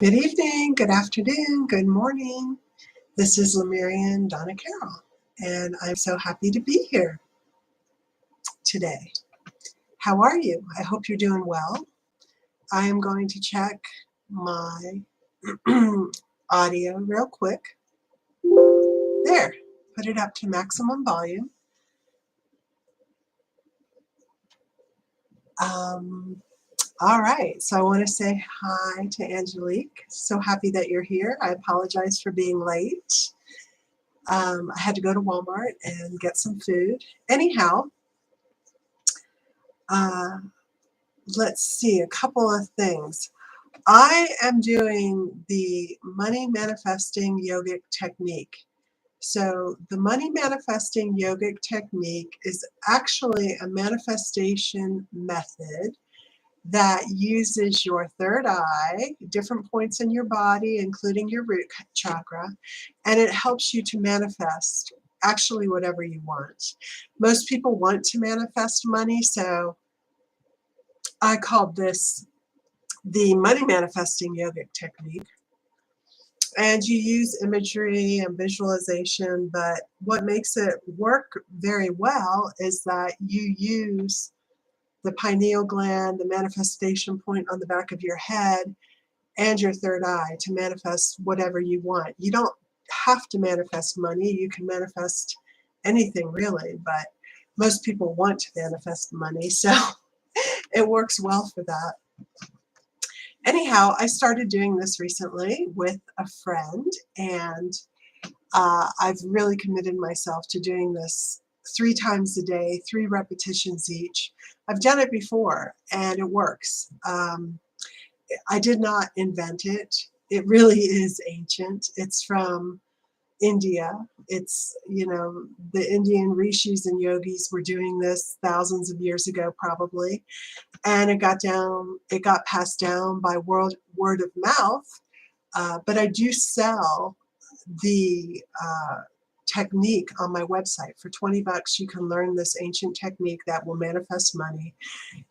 Good evening, good afternoon, good morning. This is Lemurian Donna Carroll, and I'm so happy to be here today. How are you? I hope you're doing well. I am going to check my audio real quick. There, put it up to maximum volume. All right, so I want to say hi to Angelique. So happy that you're here. I apologize for being late. I had to go to Walmart and get some food. Anyhow, let's see, a couple of things. I am doing the money manifesting yogic technique. So the money manifesting yogic technique is actually a manifestation method that uses your third eye, different points in your body, including your root chakra, and it helps you to manifest actually whatever you want. Most people want to manifest money, so I called this the money manifesting yogic technique. And you use imagery and visualization, but what makes it work very well is that you use the pineal gland, the manifestation point on the back of your head, and your third eye to manifest whatever you want. You don't have to manifest money. You can manifest anything really, but most people want to manifest money, so it works well for that. Anyhow, I started doing this recently with a friend, and I've really committed myself to doing this 3 times a day, 3 repetitions each. I've done it before, and it works. I did not invent it. It really is ancient. It's from India. It's, the Indian rishis and yogis were doing this thousands of years ago probably, and it got passed down by word of mouth. But I do sell the technique on my website. For $20 you can learn this ancient technique that will manifest money.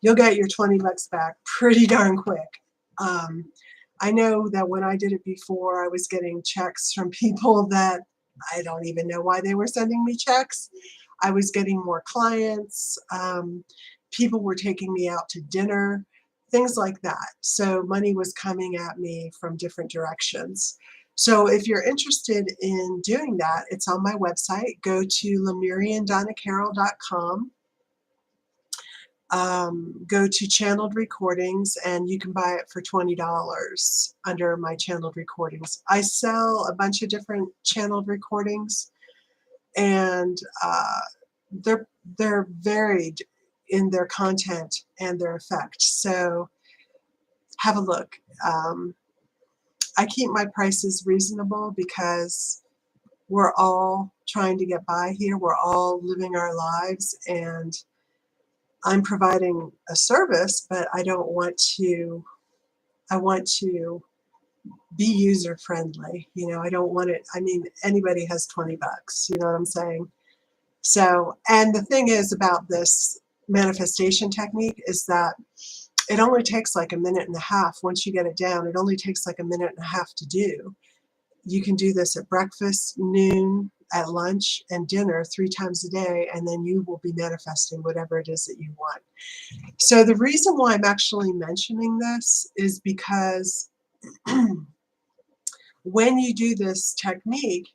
You'll get your $20 back pretty darn quick. I know that when I did it before, I was getting checks from people that I don't even know why they were sending me checks. I was getting more clients. People were taking me out to dinner, things like that. So money was coming at me from different directions. So if you're interested in doing that, it's on my website. Go to lemuriandonnacarroll.com. Go to channeled recordings, and you can buy it for $20 under my channeled recordings. I sell a bunch of different channeled recordings, and they're varied in their content and their effect. So have a look. I keep my prices reasonable because we're all trying to get by here. We're all living our lives, and I'm providing a service, but I want to be user friendly. I don't want it, anybody has $20, you know what I'm saying? So, and the thing is about this manifestation technique is that it only takes like a minute and a half. Once you get it down, it only takes like a minute and a half to do. You can do this at breakfast, noon, at lunch, and dinner 3 times a day, and then you will be manifesting whatever it is that you want. So the reason why I'm actually mentioning this is because when you do this technique,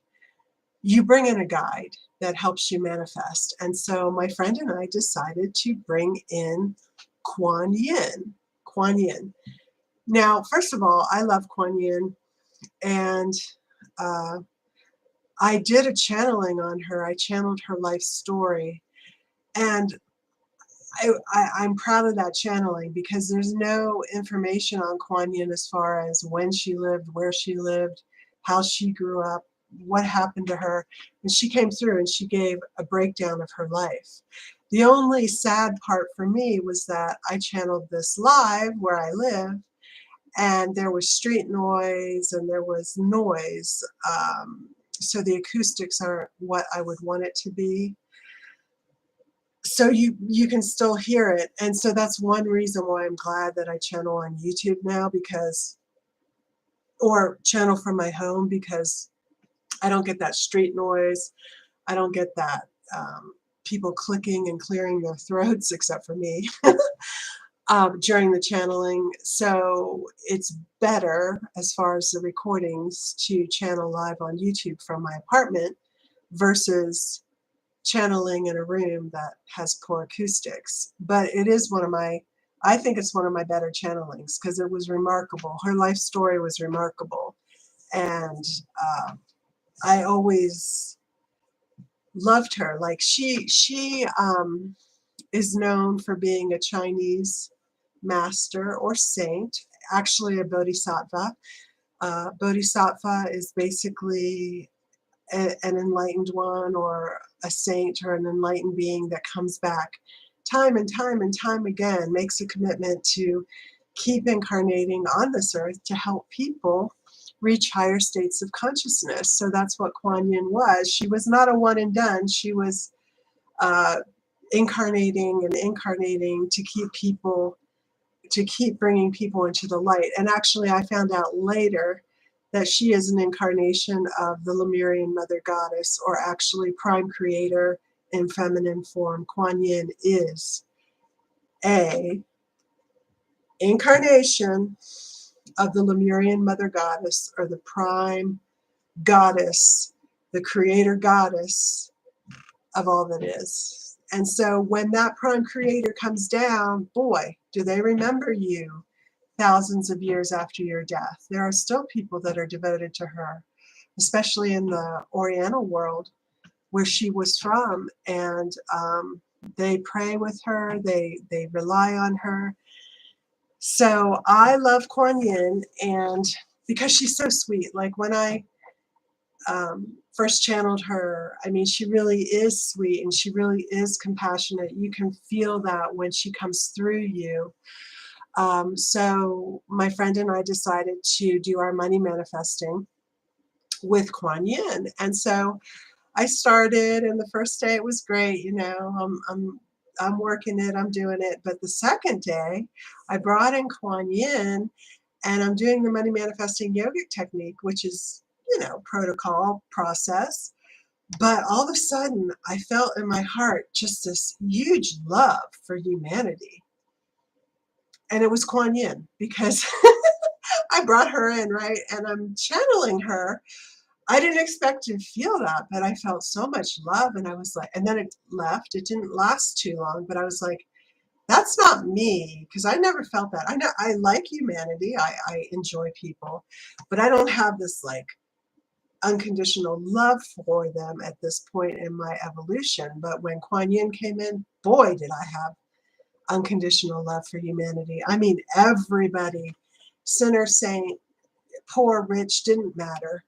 you bring in a guide that helps you manifest. And so my friend and I decided to bring in Quan Yin. Quan Yin. Now, first of all, I love Quan Yin, and I did a channeling on her. I channeled her life story, and I'm proud of that channeling because there's no information on Quan Yin as far as when she lived, where she lived, how she grew up, what happened to her. And she came through and she gave a breakdown of her life. The only sad part for me was that I channeled this live where I live, and there was street noise and there was noise. So the acoustics aren't what I would want it to be. So you can still hear it. And so that's one reason why I'm glad that I channel on YouTube now, because or channel from my home, because I don't get that street noise. I don't get that people clicking and clearing their throats, except for me, during the channeling. So it's better, as far as the recordings, to channel live on YouTube from my apartment versus channeling in a room that has poor acoustics. But it is I think it's one of my better channelings, because it was remarkable. Her life story was remarkable. And I always loved her. Like she is known for being a Chinese master or saint, actually a bodhisattva. Bodhisattva is basically an enlightened one, or a saint, or an enlightened being that comes back time and time and time again, makes a commitment to keep incarnating on this earth to help people reach higher states of consciousness. So that's what Quan Yin was. She was not a one and done. She was incarnating and incarnating to keep bringing people into the light. And actually, I found out later that she is an incarnation of the Lemurian mother goddess, or actually prime creator in feminine form. Quan Yin is a incarnation of the Lemurian mother goddess, or the prime goddess, the creator goddess of all that is. And so when that prime creator comes down, boy, do they remember you thousands of years after your death. There are still people that are devoted to her, especially in the Oriental world where she was from. And they pray with her, they rely on her. So I love Kuan Yin, and because she's so sweet. Like when I first channeled her, I mean, she really is sweet, and she really is compassionate. You can feel that when she comes through you. So my friend and I decided to do our money manifesting with Quan Yin. And so I started, and the first day it was great. I'm working it, I'm doing it. But the second day I brought in Quan Yin, and I'm doing the money manifesting yogic technique, which is, protocol process. But all of a sudden I felt in my heart just this huge love for humanity. And it was Kuan Yin, because I brought her in, right? And I'm channeling her. I didn't expect to feel that, but I felt so much love. And I was like, and then it left. It didn't last too long, but I was like, that's not me, because I never felt that. I know I like humanity. I enjoy people, but I don't have this like unconditional love for them at this point in my evolution. But when Kuan Yin came in, boy, did I have unconditional love for humanity. I mean, everybody, sinner, saint, poor, rich, didn't matter.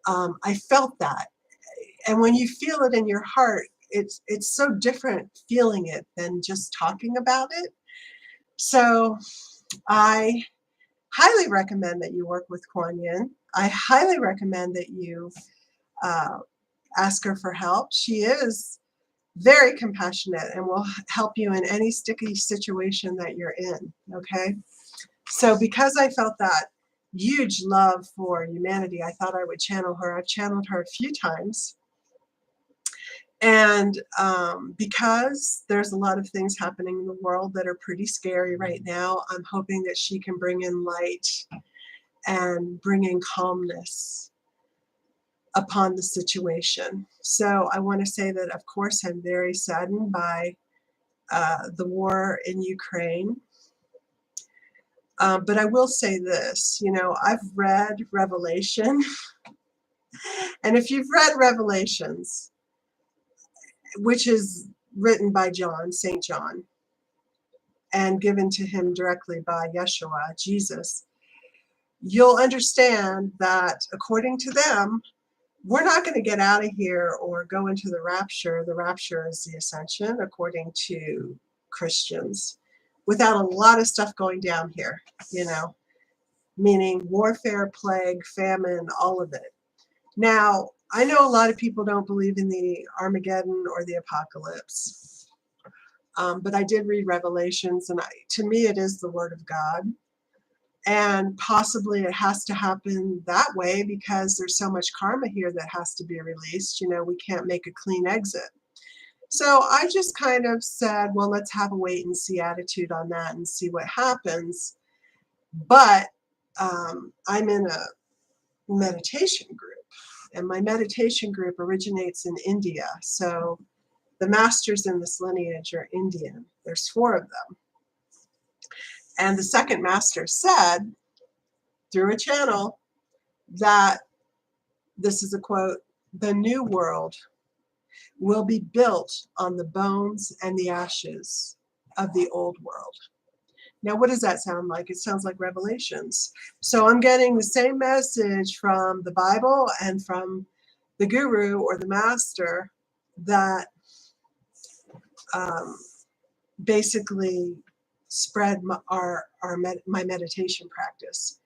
I felt that. And when you feel it in your heart, it's so different feeling it than just talking about it. So I highly recommend that you work with Kuan Yin. I highly recommend that you ask her for help. She is very compassionate and will help you in any sticky situation that you're in, okay? So because I felt that huge love for humanity, I thought I would channel her. I've channeled her a few times. And because there's a lot of things happening in the world that are pretty scary right now, I'm hoping that she can bring in light and bring in calmness upon the situation. So I want to say that, of course, I'm very saddened by the war in Ukraine. But I will say this, I've read Revelation. And if you've read Revelations, which is written by John, St. John, and given to him directly by Yeshua, Jesus, you'll understand that according to them, we're not going to get out of here or go into the rapture. The rapture is the ascension, according to Christians, without a lot of stuff going down here, meaning warfare, plague, famine, all of it. Now, I know a lot of people don't believe in the Armageddon or the apocalypse, but I did read Revelations, and to me it is the Word of God. And possibly it has to happen that way because there's so much karma here that has to be released. You know, we can't make a clean exit. So I just kind of said, well, let's have a wait and see attitude on that and see what happens. But I'm in a meditation group, and my meditation group originates in India. So the masters in this lineage are Indian. There's 4 of them. And the second master said through a channel that, this is a quote, the new world will be built on the bones and the ashes of the old world. Now, what does that sound like? It sounds like Revelations. So I'm getting the same message from the Bible and from the guru or the master that basically spread my meditation practice.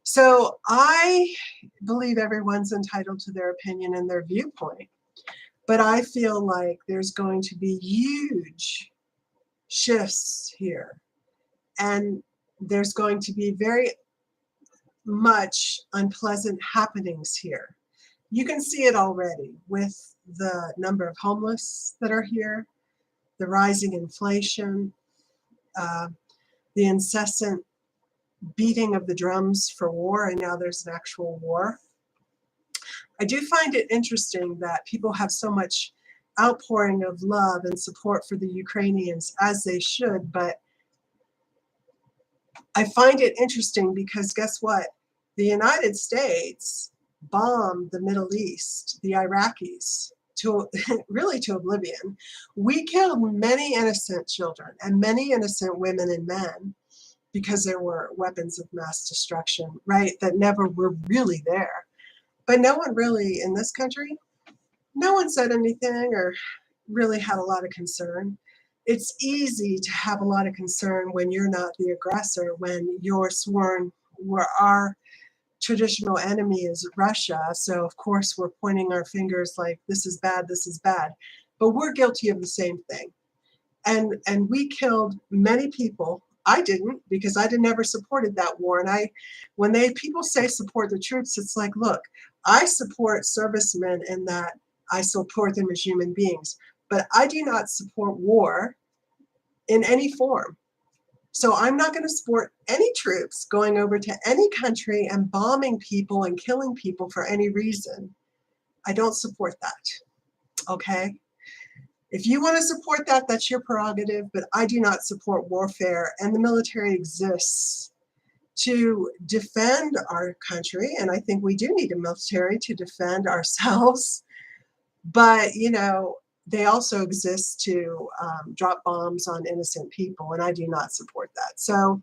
So I believe everyone's entitled to their opinion and their viewpoint, but I feel like there's going to be huge shifts here, and there's going to be very much unpleasant happenings here. You can see it already with the number of homeless that are here, the rising inflation, the incessant beating of the drums for war, and now there's an actual war. I do find it interesting that people have so much outpouring of love and support for the Ukrainians, as they should, but I find it interesting because guess what? The United States bombed the Middle East, the Iraqis, to really to oblivion. We killed many innocent children and many innocent women and men because there were weapons of mass destruction, right, that never were really there. But no one really in this country, no one said anything or really had a lot of concern. It's easy to have a lot of concern when you're not the aggressor, when you're sworn, where our traditional enemy is Russia. So of course we're pointing our fingers like, this is bad, this is bad. But we're guilty of the same thing. And we killed many people. I didn't, because I never supported that war. And when people say support the troops, it's like, look, I support servicemen in that I support them as human beings, but I do not support war in any form. So I'm not going to support any troops going over to any country and bombing people and killing people for any reason. I don't support that, okay? If you want to support that, that's your prerogative, but I do not support warfare, and the military exists to defend our country, and I think we do need a military to defend ourselves, but, you know, they also exist to drop bombs on innocent people, and I do not support that. So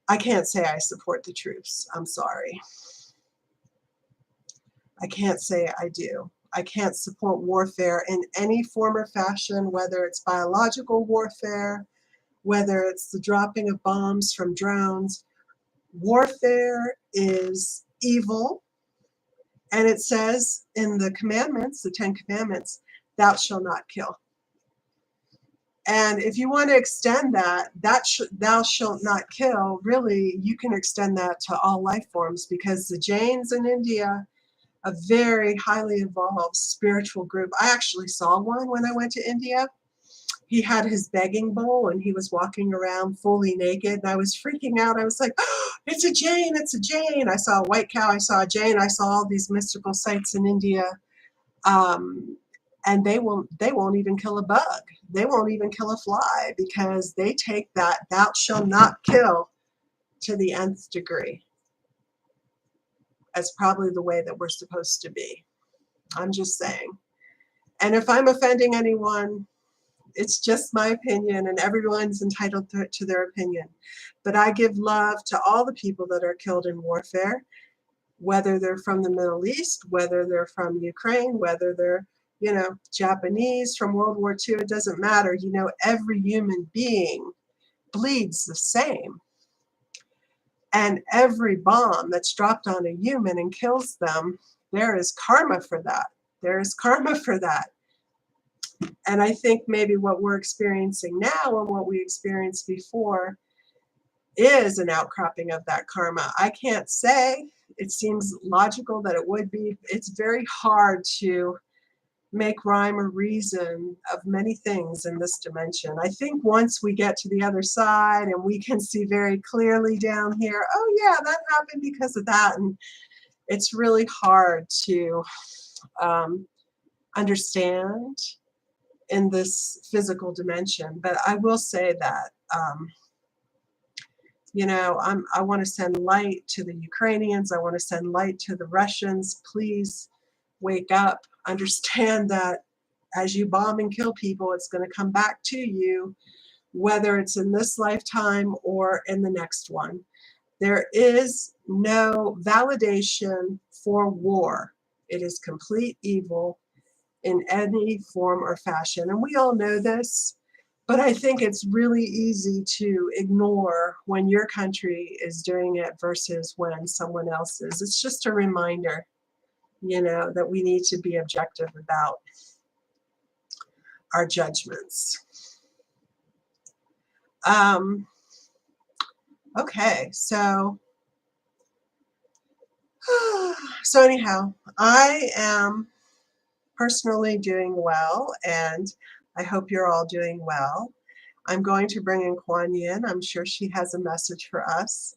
I can't say I support the troops. I'm sorry. I can't say I do. I can't support warfare in any form or fashion, whether it's biological warfare, whether it's the dropping of bombs from drones. Warfare is evil. And it says in the commandments, the 10 commandments, thou shalt not kill. And if you want to extend that, thou shalt not kill, really, you can extend that to all life forms, because the Jains in India, a very highly evolved spiritual group. I actually saw one when I went to India. He had his begging bowl and he was walking around fully naked, and I was freaking out. I was like, oh, it's a Jain, it's a Jain. I saw a white cow, I saw a Jain, I saw all these mystical sites in India. And they won't even kill a bug. They won't even kill a fly, because they take that thou shalt not kill to the nth degree. As probably the way that we're supposed to be. I'm just saying. And if I'm offending anyone, it's just my opinion, and everyone's entitled to their opinion. But I give love to all the people that are killed in warfare, whether they're from the Middle East, whether they're from Ukraine, whether they're, you know, Japanese from World War II, it doesn't matter. You know, every human being bleeds the same. And every bomb that's dropped on a human and kills them, there is karma for that. There is karma for that. And I think maybe what we're experiencing now and what we experienced before is an outcropping of that karma. I can't say. It seems logical that it would be. It's very hard to make rhyme or reason of many things in this dimension. I think once we get to the other side and we can see very clearly down here, oh yeah, that happened because of that. And it's really hard to understand in this physical dimension. But I will say that, I want to send light to the Ukrainians. I want to send light to the Russians. Please wake up. Understand that as you bomb and kill people, it's going to come back to you, whether it's in this lifetime or in the next one. There is no validation for war. It is complete evil in any form or fashion. And we all know this, but I think it's really easy to ignore when your country is doing it versus when someone else is. It's just a reminder, that we need to be objective about our judgments. Okay, so anyhow, I am personally doing well, and I hope you're all doing well. I'm going to bring in Quan Yin. I'm sure she has a message for us.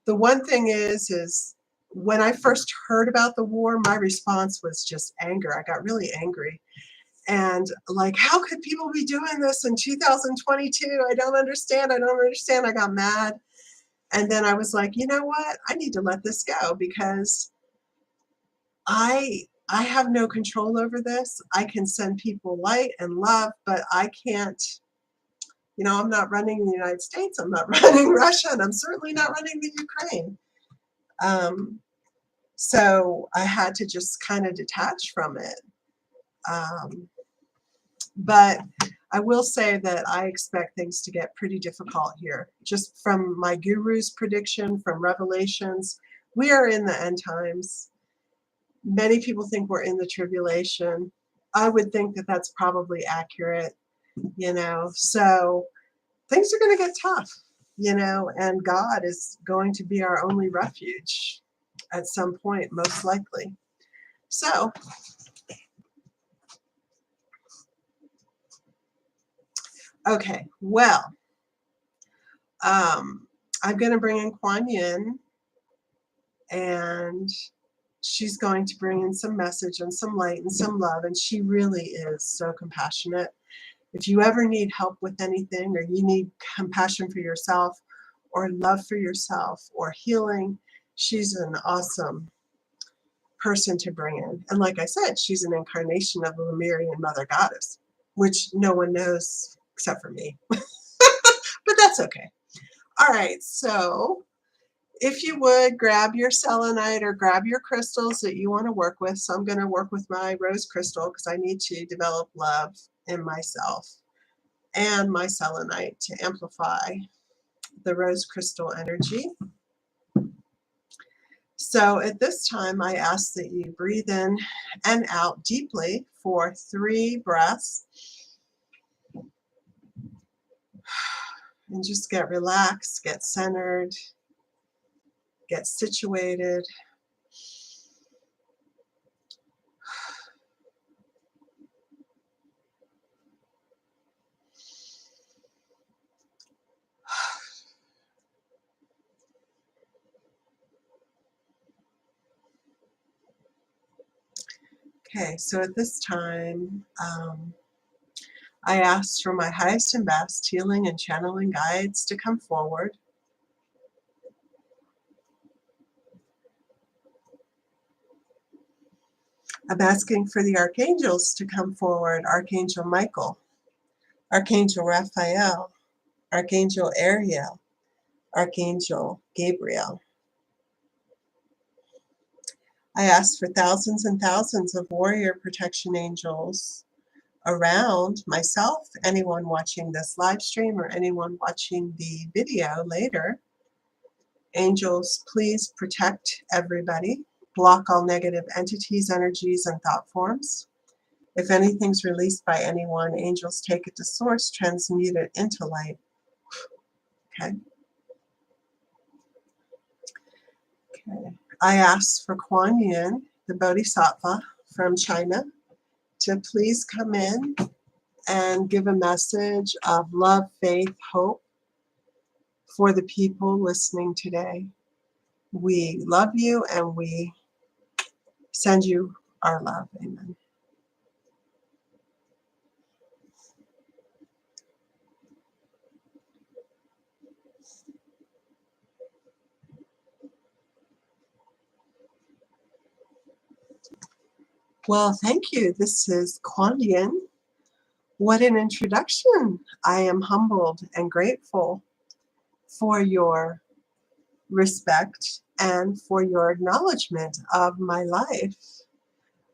The one thing is when I first heard about the war, my response was just anger. I got really angry. And like, how could people be doing this in 2022? I don't understand. I got mad. And then I was like, you know what? I need to let this go because I have no control over this. I can send people light and love, but I can't, I'm not running the United States. I'm not running Russia, and I'm certainly not running the Ukraine. So I had to just kind of detach from it. But I will say that I expect things to get pretty difficult here. Just from my guru's prediction, from Revelations, we are in the end times. Many people think we're in the tribulation. I would think that that's probably accurate, so things are going to get tough, and God is going to be our only refuge at some point, most likely. So, okay, well, I'm going to bring in Quan Yin, and she's going to bring in some message and some light and some love, and she really is so compassionate. If you ever need help with anything, or you need compassion for yourself or love for yourself or healing, she's an awesome person to bring in. And like I said, she's an incarnation of the Lemurian mother goddess, which no one knows except for me. But that's okay. All right, so if you would, grab your selenite or grab your crystals that you want to work with. So I'm going to work with my rose crystal because I need to develop love in myself, and my selenite to amplify the rose crystal energy. So at this time, I ask that you breathe in and out deeply for 3 breaths. And just get relaxed, get centered, get situated. Okay, so at this time, I ask for my highest and best healing and channeling guides to come forward. I'm asking for the archangels to come forward, Archangel Michael, Archangel Raphael, Archangel Ariel, Archangel Gabriel. I ask for thousands and thousands of warrior protection angels around myself, anyone watching this live stream or anyone watching the video later. Angels, please protect everybody. Block all negative entities, energies, and thought forms. If anything's released by anyone, angels take it to source, transmute it into light. Okay. Okay. I asked for Quan Yin, the bodhisattva from China, to please come in and give a message of love, faith, hope for the people listening today. We love you and we send you our love. Amen. Well, thank you. This is Quan Yin. What an introduction. I am humbled and grateful for your respect and for your acknowledgement of my life,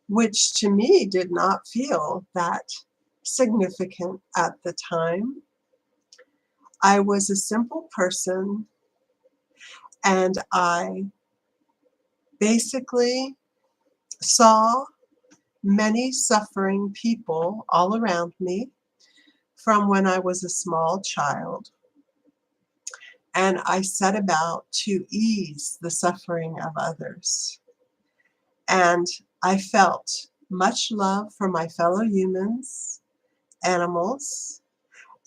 which to me did not feel that significant at the time. I was a simple person and I basically saw many suffering people all around me from when I was a small child. And I set about to ease the suffering of others. And I felt much love for my fellow humans, animals,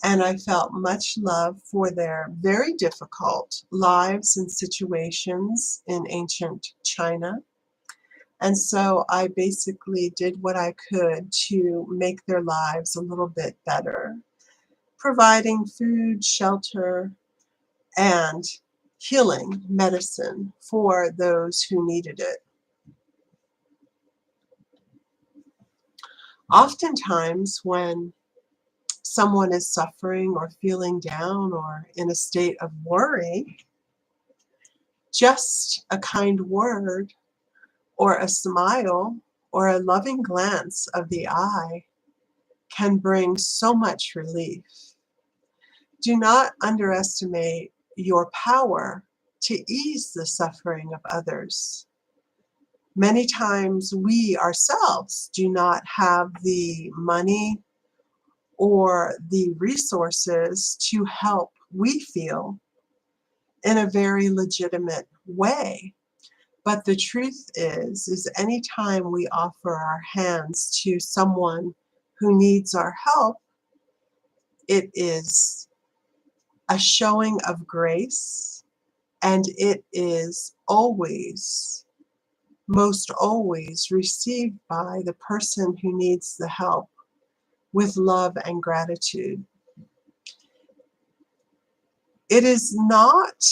and I felt much love for their very difficult lives and situations in ancient China. And so I basically did what I could to make their lives a little bit better, providing food, shelter, and healing medicine for those who needed it. Oftentimes, when someone is suffering or feeling down or in a state of worry, just a kind word or a smile or a loving glance of the eye can bring so much relief. Do not underestimate your power to ease the suffering of others. Many times we ourselves do not have the money or the resources to help, we feel, in a very legitimate way. But the truth is anytime we offer our hands to someone who needs our help, it is a showing of grace, and it is always, most always received by the person who needs the help with love and gratitude. It is not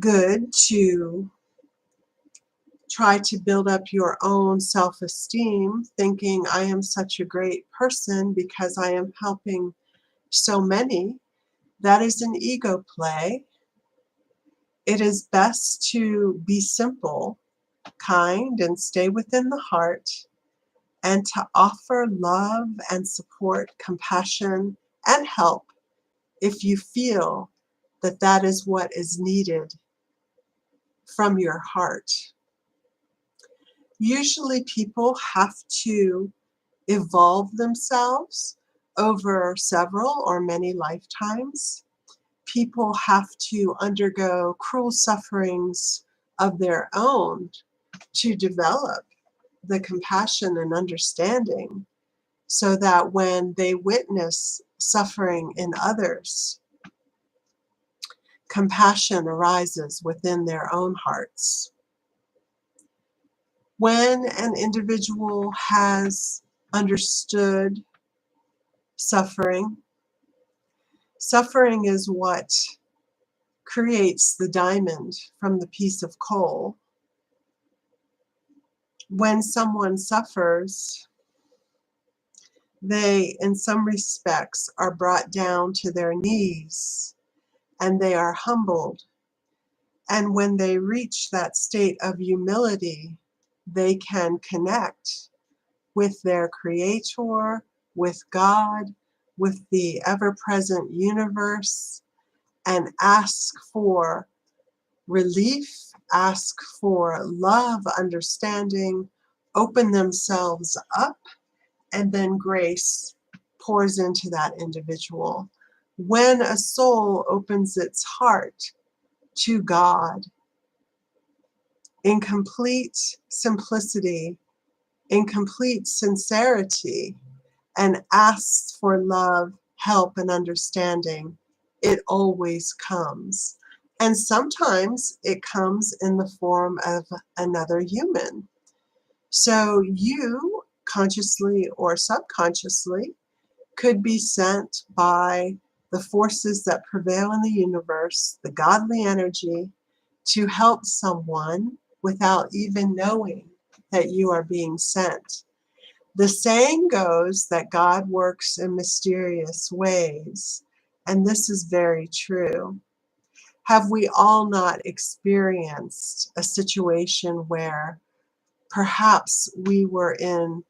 good to try to build up your own self-esteem, thinking I am such a great person because I am helping so many. That is an ego play. It is best to be simple, kind, and stay within the heart, and to offer love and support, compassion, and help if you feel that that is what is needed from your heart. Usually people have to evolve themselves over several or many lifetimes. People have to undergo cruel sufferings of their own to develop the compassion and understanding so that when they witness suffering in others, compassion arises within their own hearts. When an individual has understood suffering, suffering is what creates the diamond from the piece of coal. When someone suffers, they, in some respects, are brought down to their knees and they are humbled. And when they reach that state of humility, they can connect with their Creator, with God, with the ever-present universe, and ask for relief, ask for love, understanding, open themselves up, and then grace pours into that individual. When a soul opens its heart to God, in complete simplicity, in complete sincerity, and asks for love, help, and understanding, it always comes. And sometimes it comes in the form of another human. So you, consciously or subconsciously, could be sent by the forces that prevail in the universe, the godly energy, to help someone without even knowing that you are being sent. The saying goes that God works in mysterious ways, and this is very true. Have we all not experienced a situation where perhaps we were in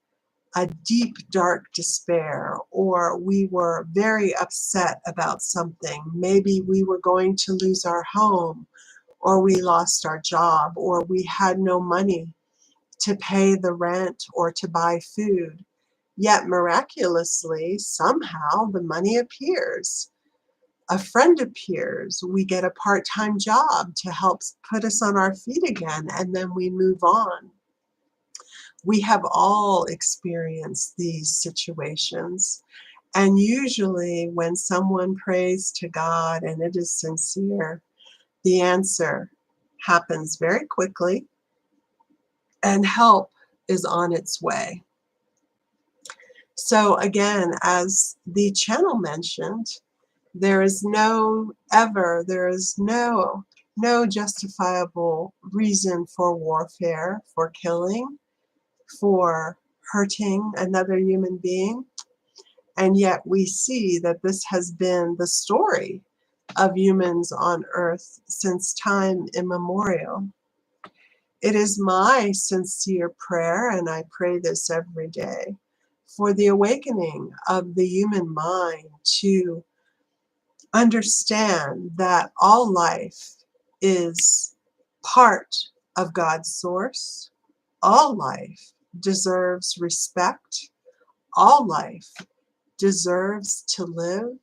a deep, dark despair, or we were very upset about something? Maybe we were going to lose our home, or we lost our job, or we had no money to pay the rent or to buy food. Yet miraculously, somehow the money appears. A friend appears. We get a part-time job to help put us on our feet again, and then we move on. We have all experienced these situations. And usually when someone prays to God and it is sincere, the answer happens very quickly and help is on its way. So again, as the channel mentioned, there is no justifiable reason for warfare, for killing, for hurting another human being. And yet we see that this has been the story of humans on earth since time immemorial. It is my sincere prayer, and I pray this every day, for the awakening of the human mind to understand that all life is part of God's source. All life deserves respect. All life deserves to live.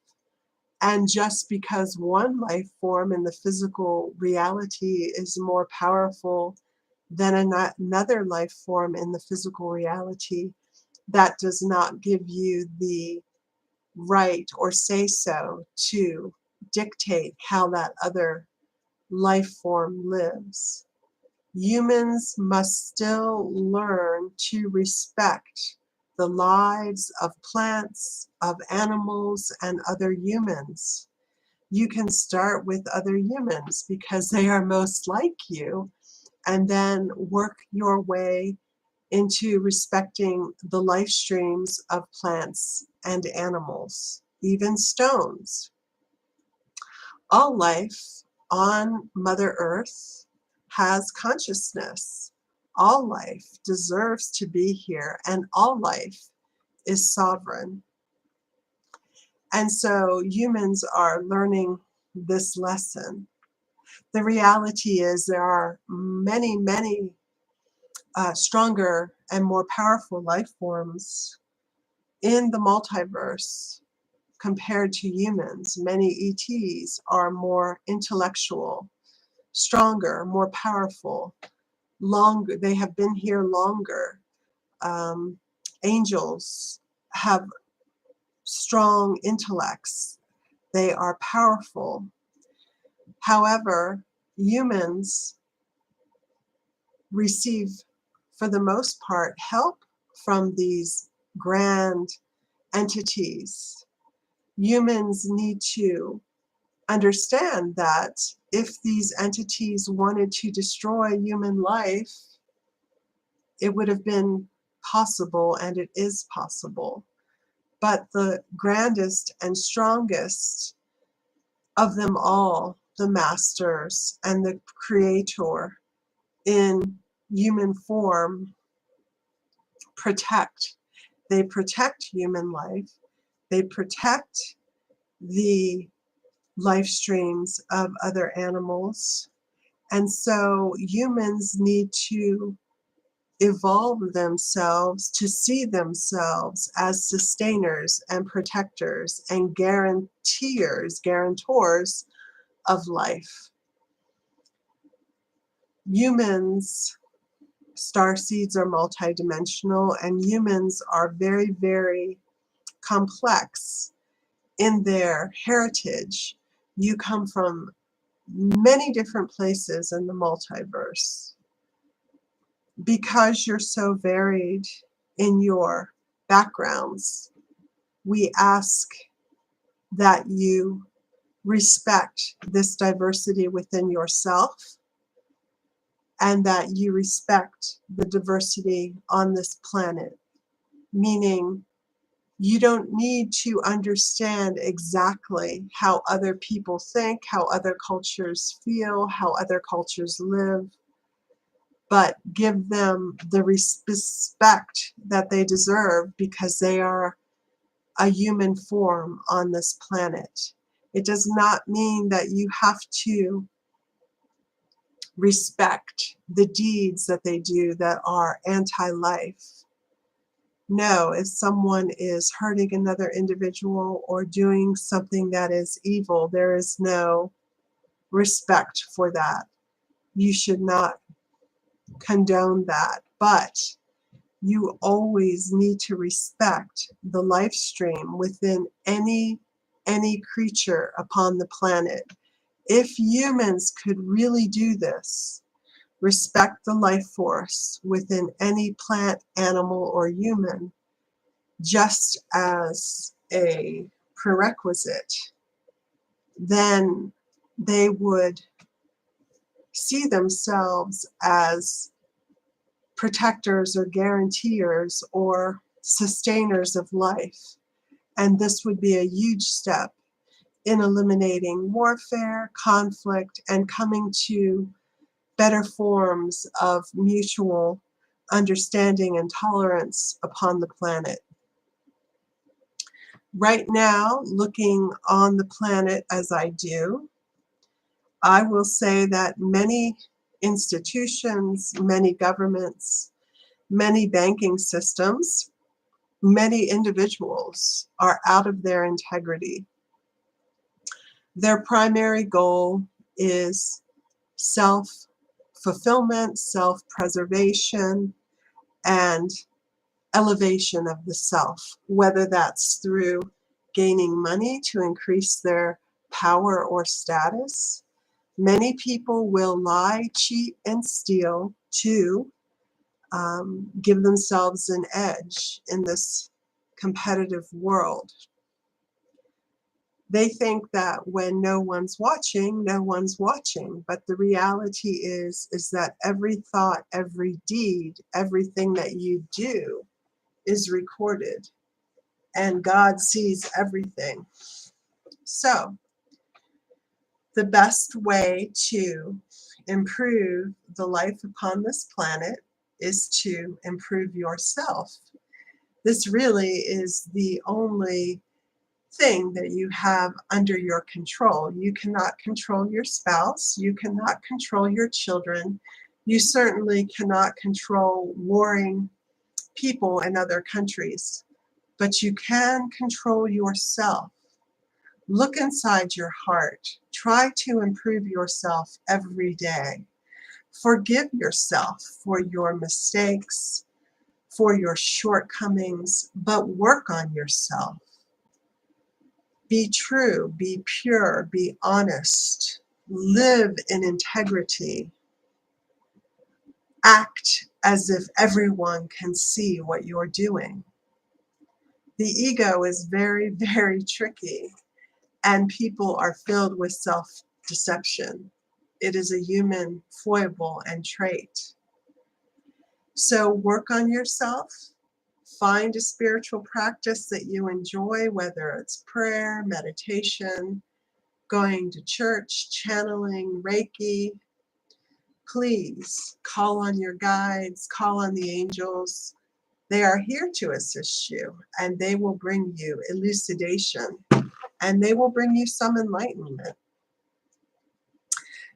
And just because one life form in the physical reality is more powerful than another life form in the physical reality, that does not give you the right or say so to dictate how that other life form lives. Humans must still learn to respect the lives of plants, of animals, and other humans. You can start with other humans because they are most like you, and then work your way into respecting the life streams of plants and animals, even stones. All life on Mother Earth has consciousness. All life deserves to be here, and all life is sovereign. And so humans are learning this lesson. The reality is there are many, many stronger and more powerful life forms in the multiverse compared to humans. Many ETs are more intellectual, stronger, more powerful, longer. They have been here longer. Angels have strong intellects. They are powerful. However, humans receive, for the most part, help from these grand entities. Humans need to understand that if these entities wanted to destroy human life, it would have been possible, and it is possible. But the grandest and strongest of them all, the masters and the creator in human form, protect. They protect human life. They protect the life streams of other animals. And so humans need to evolve themselves to see themselves as sustainers and protectors and guarantors of life. Humans, star seeds are multidimensional, and humans are very, very complex in their heritage. You come from many different places in the multiverse. Because you're so varied in your backgrounds, we ask that you respect this diversity within yourself and that you respect the diversity on this planet, meaning you don't need to understand exactly how other people think, how other cultures feel, how other cultures live, but give them the respect that they deserve because they are a human form on this planet. It does not mean that you have to respect the deeds that they do that are anti-life. No, if someone is hurting another individual or doing something that is evil, there is no respect for that. You should not condone that, but you always need to respect the life stream within any creature upon the planet. If humans could really do this, respect the life force within any plant, animal, or human, just as a prerequisite, then they would see themselves as protectors or guarantors or sustainers of life. And this would be a huge step in eliminating warfare, conflict, and coming to better forms of mutual understanding and tolerance upon the planet. Right now, looking on the planet as I do, I will say that many institutions, many governments, many banking systems, many individuals are out of their integrity. Their primary goal is self-fulfillment, self-preservation, and elevation of the self, whether that's through gaining money to increase their power or status. Many people will lie, cheat, and steal to give themselves an edge in this competitive world. They think that when no one's watching, no one's watching. But the reality is that every thought, every deed, everything that you do is recorded, and God sees everything. So the best way to improve the life upon this planet is to improve yourself. This really is the only thing that you have under your control. You cannot control your spouse. You cannot control your children. You certainly cannot control warring people in other countries, but you can control yourself. Look inside your heart. Try to improve yourself every day. Forgive yourself for your mistakes, for your shortcomings, but work on yourself. Be true, be pure, be honest. Live in integrity. Act as if everyone can see what you're doing. The ego is very, very tricky, and people are filled with self-deception. It is a human foible and trait. So work on yourself. Find a spiritual practice that you enjoy, whether it's prayer, meditation, going to church, channeling, Reiki. Please call on your guides, call on the angels. They are here to assist you, and they will bring you elucidation, and they will bring you some enlightenment.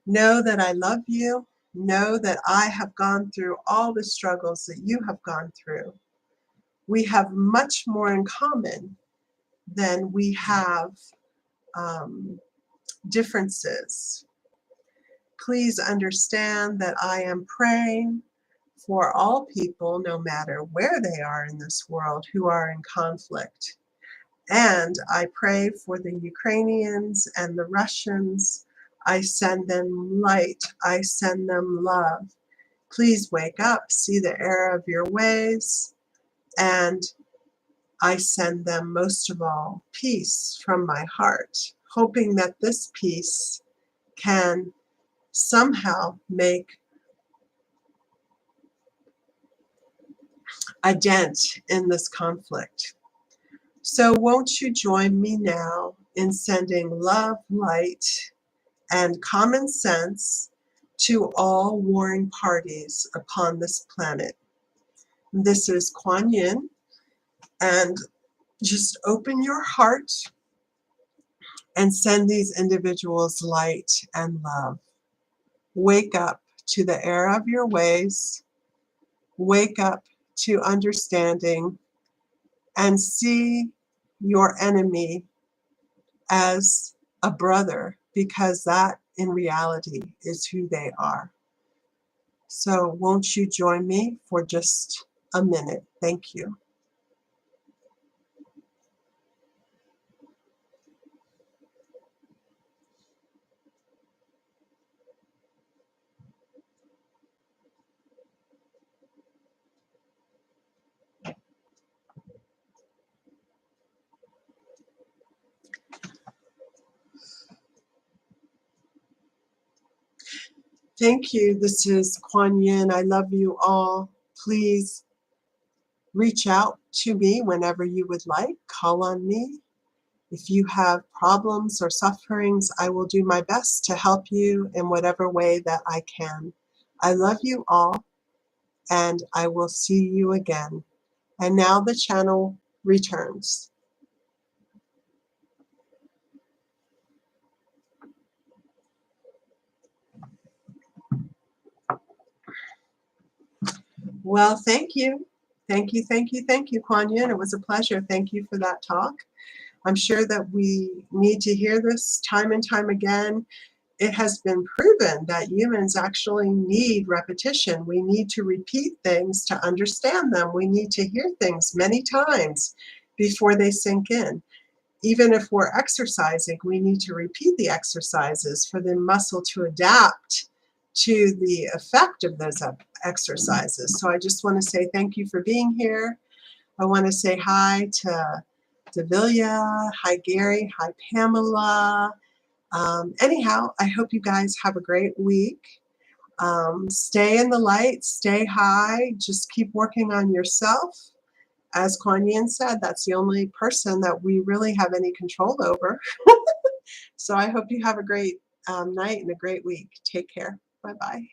Know that I love you. Know that I have gone through all the struggles that you have gone through. We have much more in common than we have differences. Please understand that I am praying for all people, no matter where they are in this world, who are in conflict. And I pray for the Ukrainians and the Russians. I send them light. I send them love. Please wake up, see the error of your ways, and I send them, most of all, peace from my heart, hoping that this peace can somehow make a dent in this conflict. So won't you join me now in sending love, light, and common sense to all warring parties upon this planet. This is Quan Yin, and just open your heart and send these individuals light and love. Wake up to the error of your ways. Wake up to understanding and see your enemy as a brother, because that in reality is who they are. So won't you join me for just a minute? Thank you. Thank you. This is Quan Yin. I love you all. Please reach out to me whenever you would like. Call on me. If you have problems or sufferings, I will do my best to help you in whatever way that I can. I love you all, and I will see you again. And now the channel returns. Well, thank you. Thank you, thank you, thank you, Quan Yin. It was a pleasure. Thank you for that talk. I'm sure that we need to hear this time and time again. It has been proven that humans actually need repetition. We need to repeat things to understand them. We need to hear things many times before they sink in. Even if we're exercising, we need to repeat the exercises for the muscle to adapt to the effect of those exercises. So I just want to say thank you for being here. I want to say hi to Devilia, hi Gary, hi Pamela. Anyhow, I hope you guys have a great week. Stay in the light, stay high, just keep working on yourself. As Quan Yin said, that's the only person that we really have any control over. So I hope you have a great night and a great week. Take care. Bye-bye.